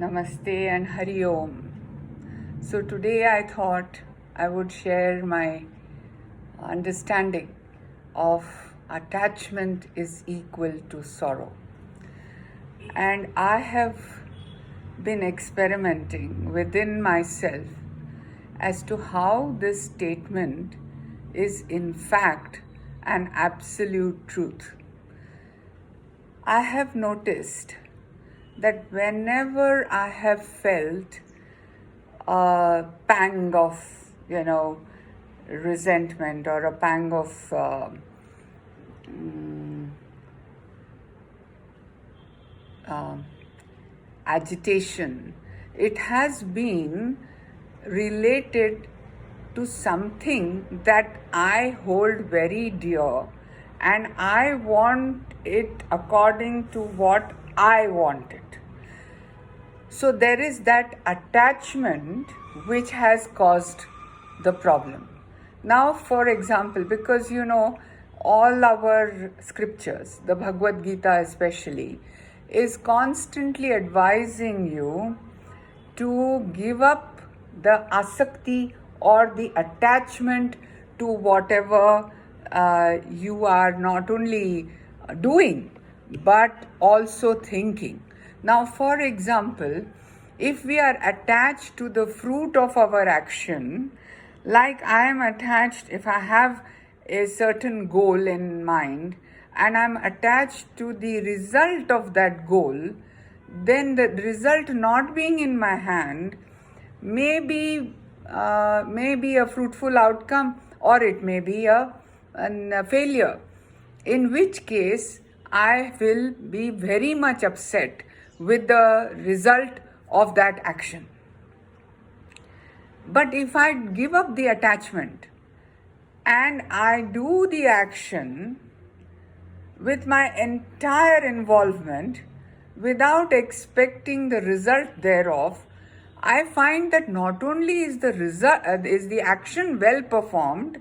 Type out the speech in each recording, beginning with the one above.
Namaste and Hari Om. So today I thought I would share my understanding of attachment is equal to sorrow. And I have been experimenting within myself as to how this statement is in fact an absolute truth. I have noticed that whenever I have felt a pang of, resentment or a pang of agitation, it has been related to something that I hold very dear, and I want it according to what I want it. So there is that attachment which has caused the problem. Now, for example, because all our scriptures, the Bhagavad Gita especially, is constantly advising you to give up the asakti or the attachment to whatever you are not only doing but also thinking. Now, for example, if we are attached to the fruit of our action, like I am attached, if I have a certain goal in mind and I'm attached to the result of that goal, then the result not being in my hand may be a fruitful outcome, or it may be a failure, in which case I will be very much upset with the result of that action. But if I give up the attachment and I do the action with my entire involvement without expecting the result thereof, I find that not only is the action well performed,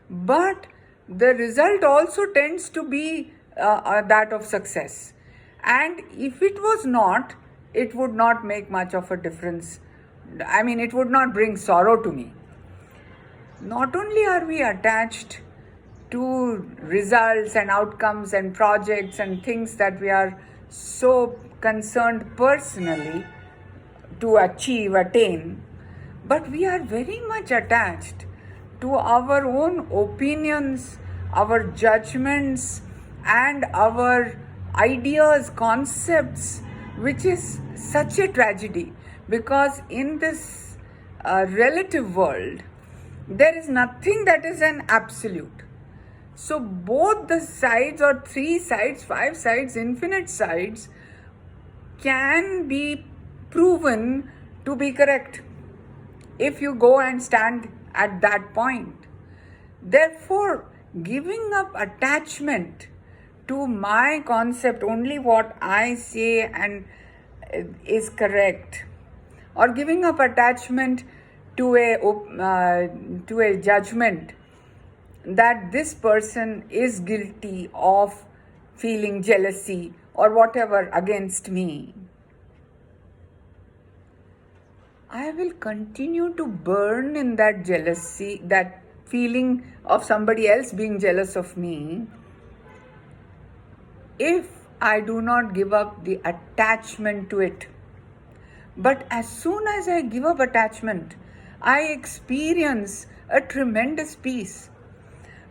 but the result also tends to be that of success. And if it was not, it would not make much of a difference. I mean, it would not bring sorrow to me. Not only are we attached to results and outcomes and projects and things that we are so concerned personally to achieve, attain, but we are very much attached to our own opinions, our judgments, and our ideas, concepts, which is such a tragedy, because in this relative world, there is nothing that is an absolute. So both the sides, or 3 sides, 5 sides, infinite sides, can be proven to be correct if you go and stand at that point. Therefore, giving up attachment to my concept, only what I say and is correct, or giving up attachment to a judgment that this person is guilty of feeling jealousy or whatever against me, I will continue to burn in that jealousy, that feeling of somebody else being jealous of me, if I do not give up the attachment to it. But as soon as I give up attachment, I experience a tremendous peace.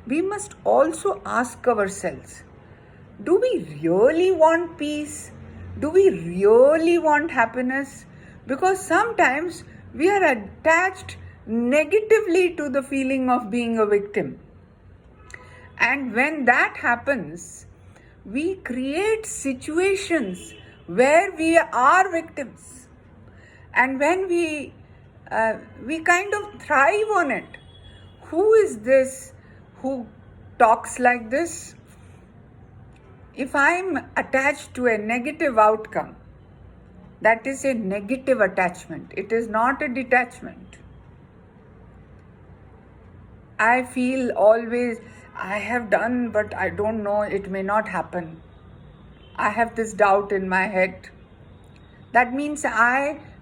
We must also ask ourselves, do we really want peace? Do we really want happiness? Because sometimes we are attached negatively to the feeling of being a victim. And when that happens, we create situations where we are victims. And when we kind of thrive on it. Who is this who talks like this? If I'm attached to a negative outcome, that is a negative attachment. It is not a detachment. I feel always, I have done, but I don't know, it may not happen. I have this doubt in my head. That means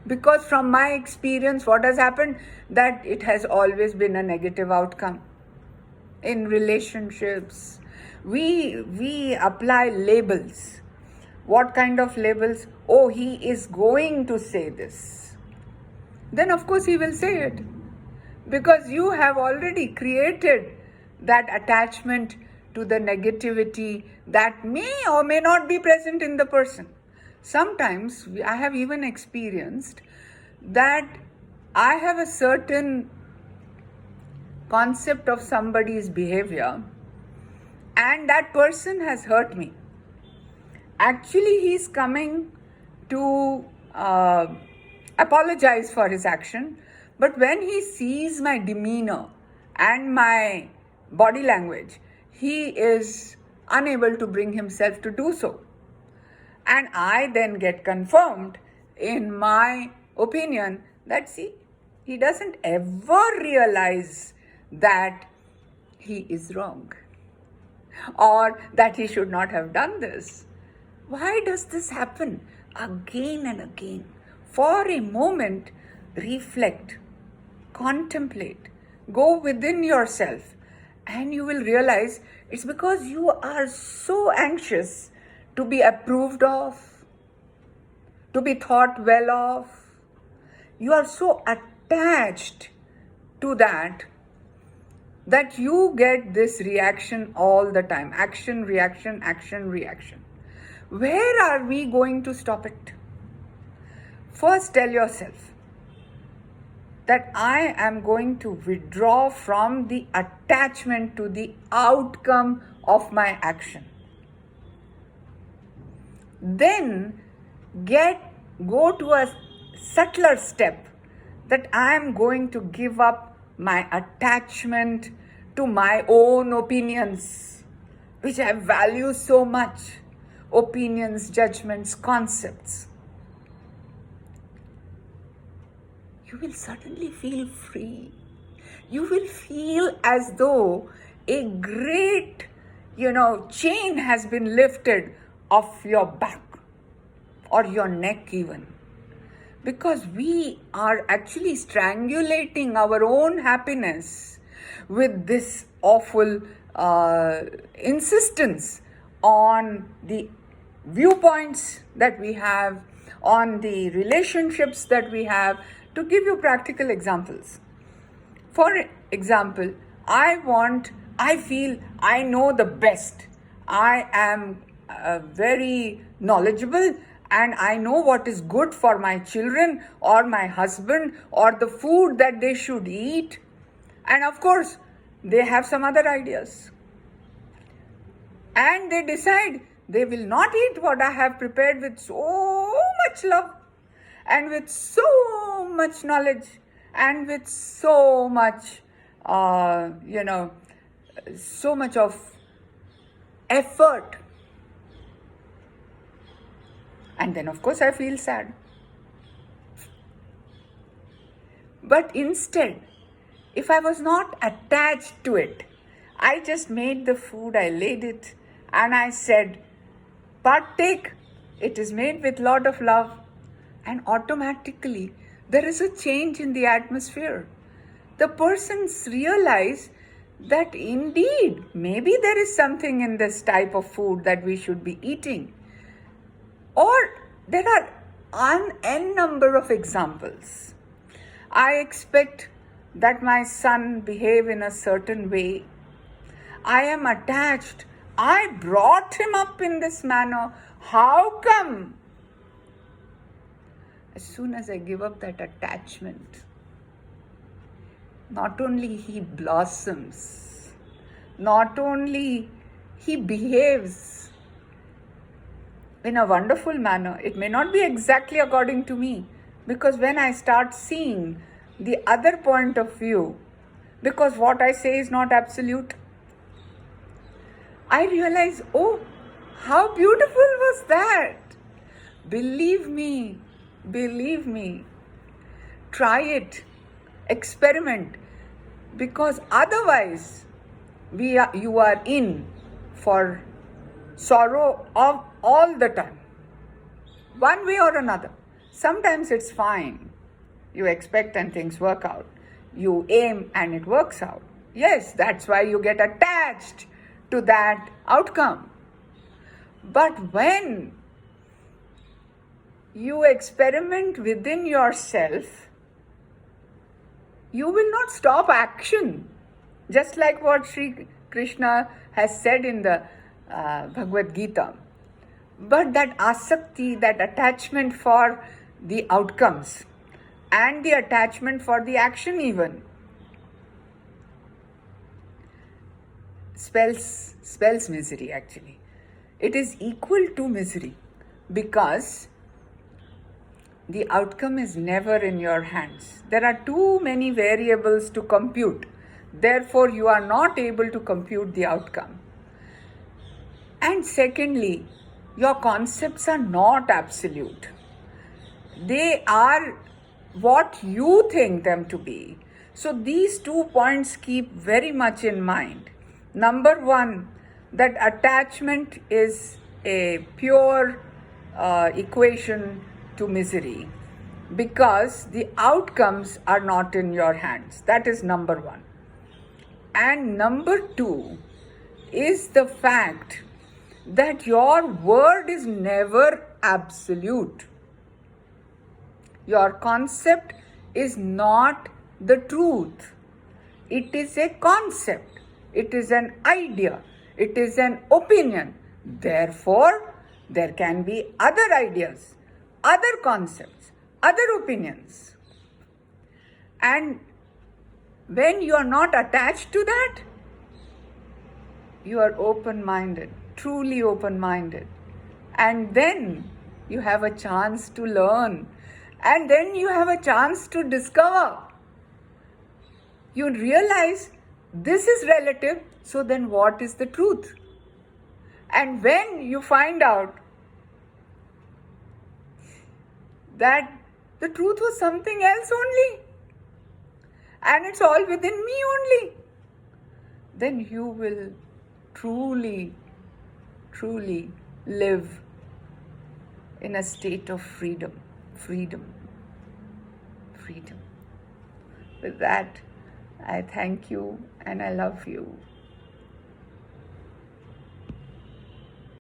because from my experience, what has happened, that it has always been a negative outcome. In relationships, we apply labels. What kind of labels? Oh, he is going to say this. Then of course he will say it, because you have already created that attachment to the negativity that may or may not be present in the person. Sometimes I have even experienced that I have a certain concept of somebody's behavior and that person has hurt me. Actually, he's coming to apologize for his action, but when he sees my demeanor and my body language, he is unable to bring himself to do so. And I then get confirmed in my opinion that, see, he doesn't ever realize that he is wrong or that he should not have done this. Why does this happen again and again? For a moment, reflect, contemplate, go within yourself, and you will realize it's because you are so anxious to be approved of, to be thought well of. You are so attached to that you get this reaction all the time. Action, reaction, action, reaction. Where are we going to stop it? First, tell yourself that I am going to withdraw from the attachment to the outcome of my action. Then go to a subtler step, that I am going to give up my attachment to my own opinions, which I value so much. Opinions, judgments, concepts. You will suddenly feel free. You will feel as though a great, chain has been lifted off your back or your neck even. Because we are actually strangulating our own happiness with this awful insistence on the viewpoints that we have, on the relationships that we have. To give you practical examples. For example, I feel I know the best. I am very knowledgeable and I know what is good for my children or my husband or the food that they should eat. And of course, they have some other ideas. And they decide they will not eat what I have prepared with so much love and with so much knowledge and with so much, so much of effort. And then, of course, I feel sad. But instead, if I was not attached to it, I just made the food, I laid it, and I said, partake, it is made with lot of love. And automatically, there is a change in the atmosphere. The persons realize that indeed, maybe there is something in this type of food that we should be eating. Or there are an n number of examples. I expect that my son behave in a certain way. I am attached. I brought him up in this manner. How come? As soon as I give up that attachment, not only he blossoms, not only he behaves in a wonderful manner. It may not be exactly according to me, because when I start seeing the other point of view, because what I say is not absolute, I realize, oh, how beautiful was that? Believe me, try it, experiment, because otherwise you are in for sorrow of all the time, one way or another. Sometimes it's fine. You expect and things work out. You aim and it works out. Yes, that's why you get attached to that outcome. But when you experiment within yourself, you will not stop action. Just like what Sri Krishna has said in the Bhagavad Gita. But that asakti, that attachment for the outcomes and the attachment for the action even, spells misery actually. It is equal to misery because the outcome is never in your hands. There are too many variables to compute. Therefore, you are not able to compute the outcome. And secondly, your concepts are not absolute. They are what you think them to be. So these 2 points keep very much in mind. Number one, that attachment is a pure equation to misery because the outcomes are not in your hands. That is number one. And number two is the fact that your word is never absolute. Your concept is not the truth. It is a concept. It is an idea. It is an opinion. Therefore, there can be other ideas, other concepts, other opinions. And when you are not attached to that, you are open-minded, truly open-minded. And then you have a chance to learn. And then you have a chance to discover. You realize this is relative, so then what is the truth? And when you find out that the truth was something else only, and it's all within me only, then you will truly, truly live in a state of freedom. With that, I thank you and I love you.